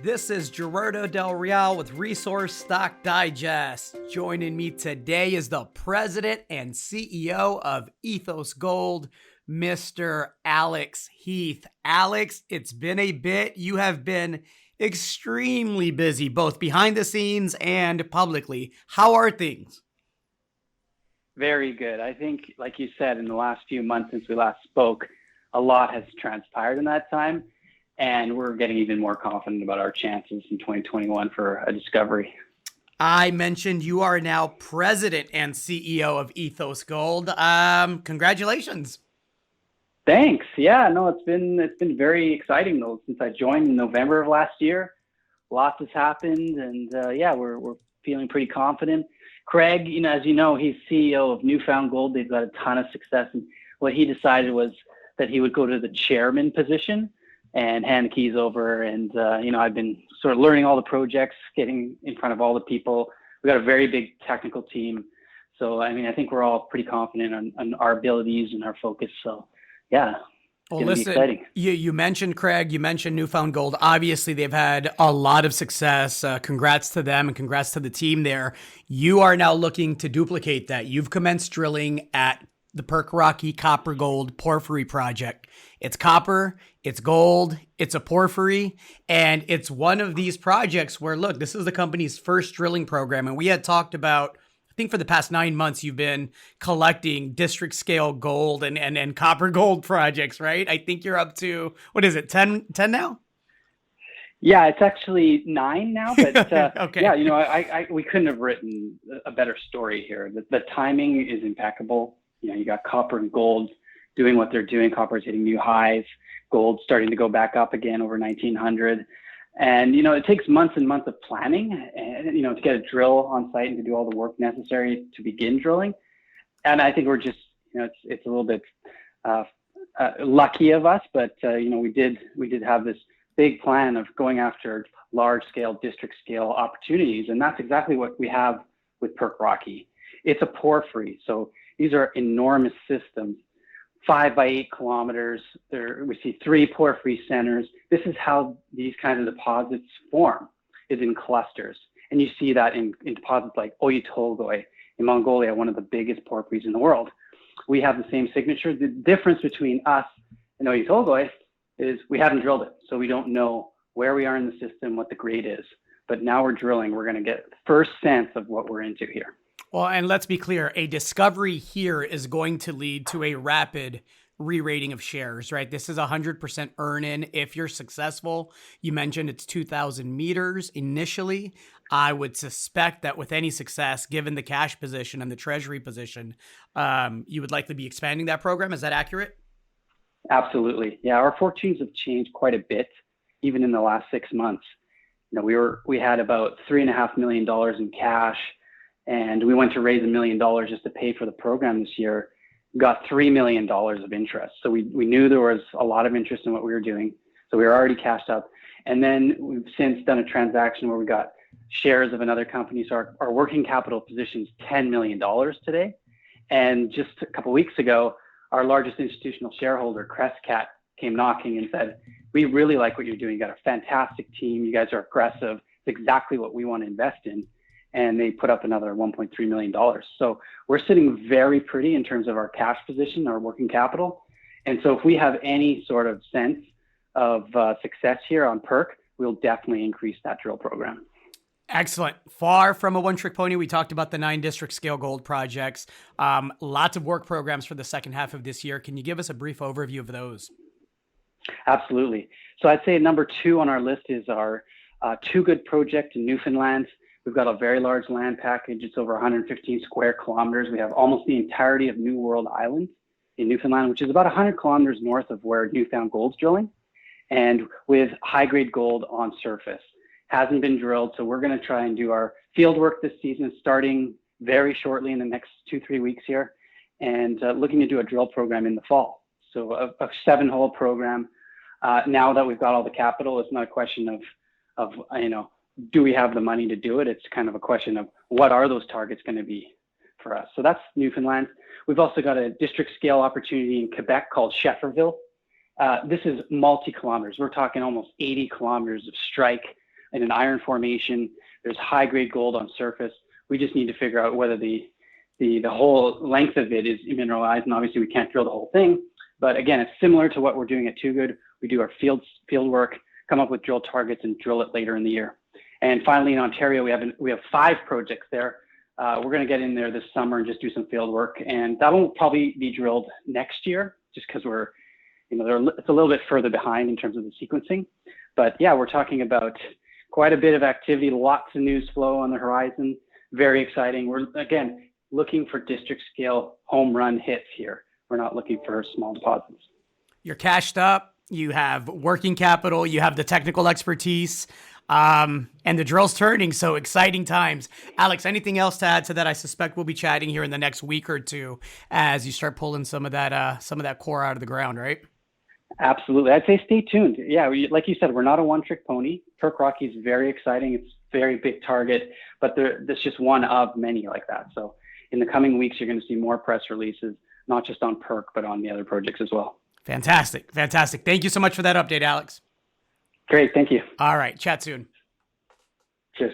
This is Gerardo Del Real with Resource Stock Digest. Joining me today is the president and CEO of Ethos Gold, Mr. Alex Heath. Alex, it's been a bit. You have been extremely busy, both behind the scenes and publicly. How are things? Very good. I think, like you said, in the last few months since we last spoke, a lot has transpired in that time, and we're getting even more confident about our chances in 2021 for a discovery. I mentioned you are now president and CEO of Ethos Gold. Congratulations. Thanks. Yeah, no, it's been very exciting though since I joined in November of last year. Lots has happened, and we're feeling pretty confident. Craig, as you know, he's CEO of Newfound Gold. They've got a ton of success, and what he decided was that he would go to the chairman position and hand the keys over. And I've been sort of learning all the projects, getting in front of all the people. We've got a very big technical team, so I think we're all pretty confident on our abilities and our focus. So, yeah. Well, listen, you mentioned Craig, you mentioned Newfound Gold. Obviously, they've had a lot of success. Congrats to them and congrats to the team there. You are now looking to duplicate that. You've commenced drilling at the Perk Rocky Copper Gold Porphyry Project. It's copper, it's gold, it's a porphyry, and it's one of these projects where, look, this is the company's first drilling program. And we had talked about, I think for the past 9 months, you've been collecting district scale gold and copper gold projects, right? I think you're up to, what is it, 10 now? Yeah, it's actually 9 now, but okay. Yeah, we couldn't have written a better story here. The timing is impeccable. You got copper and gold doing what they're doing. Copper is hitting new highs, gold starting to go back up again over 1900. And, it takes months and months of planning and, to get a drill on site and to do all the work necessary to begin drilling. And I think we're just, it's a little bit lucky of us, but, we did have this big plan of going after large scale, district scale opportunities. And that's exactly what we have with Perk Rocky. It's a porphyry. So these are enormous systems, 5 by 8 kilometers. We see 3 porphyry centers. This is how these kinds of deposits form, is in clusters. And you see that in deposits like Oyu Tolgoi in Mongolia, one of the biggest porphyries in the world. We have the same signature. The difference between us and Oyu Tolgoi is we haven't drilled it. So we don't know where we are in the system, what the grade is. But now we're drilling. We're going to get first sense of what we're into here. Well, and let's be clear, a discovery here is going to lead to a rapid re-rating of shares, right? This is 100% earn-in if you're successful. You mentioned it's 2,000 meters initially. I would suspect that with any success, given the cash position and the treasury position, you would likely be expanding that program. Is that accurate? Absolutely. Yeah, our fortunes have changed quite a bit, even in the last 6 months. We had about $3.5 million in cash, and we went to raise $1 million just to pay for the program this year. Got $3 million of interest. So we knew there was a lot of interest in what we were doing. So we were already cashed up. And then we've since done a transaction where we got shares of another company. So our working capital position is $10 million today. And just a couple of weeks ago, our largest institutional shareholder, Crescat, came knocking and said, "We really like what you're doing. You got a fantastic team. You guys are aggressive. It's exactly what we want to invest in." And they put up another $1.3 million. So we're sitting very pretty in terms of our cash position, our working capital. And so if we have any sort of sense of success here on Perk, we'll definitely increase that drill program. Excellent. Far from a one-trick pony. We talked about the 9 district scale gold projects. Lots of work programs for the second half of this year. Can you give us a brief overview of those? Absolutely. So I'd say number 2 on our list is our Two Good project in Newfoundland. We've got a very large land package. It's over 115 square kilometers. We have almost the entirety of New World Island in Newfoundland, which is about 100 kilometers north of where Newfound Gold's drilling, and with high-grade gold on surface. Hasn't been drilled, so we're going to try and do our field work this season, starting very shortly in the next 2-3 weeks here, and looking to do a drill program in the fall. So a 7-hole program. Now that we've got all the capital, it's not a question of do we have the money to do it? It's kind of a question of what are those targets going to be for us? So that's Newfoundland. We've also got a district scale opportunity in Quebec called Schefferville. This is multi-kilometers. We're talking almost 80 kilometers of strike in an iron formation. There's high grade gold on surface. We just need to figure out whether the whole length of it is mineralized, and obviously we can't drill the whole thing. But again, it's similar to what we're doing at Too Good. We do our field work, come up with drill targets, and drill it later in the year. And finally, in Ontario, we have 5 projects there. We're going to get in there this summer and just do some field work, and that will probably be drilled next year, just because we're, it's a little bit further behind in terms of the sequencing. But yeah, we're talking about quite a bit of activity, lots of news flow on the horizon. Very exciting. We're again looking for district scale home run hits here. We're not looking for small deposits. You're cashed up. You have working capital. You have the technical expertise. And the drill's turning, so exciting times. Alex, anything else to add to that? I suspect we'll be chatting here in the next week or two as you start pulling some of that core out of the ground, right? Absolutely. I'd say stay tuned. Yeah, like you said, we're not a one-trick pony. Perk Rocky is very exciting. It's a very big target, but there's just one of many like that. So in the coming weeks, you're going to see more press releases, not just on Perk, but on the other projects as well. Fantastic. Thank you so much for that update, Alex. Great. Thank you. All right. Chat soon. Cheers.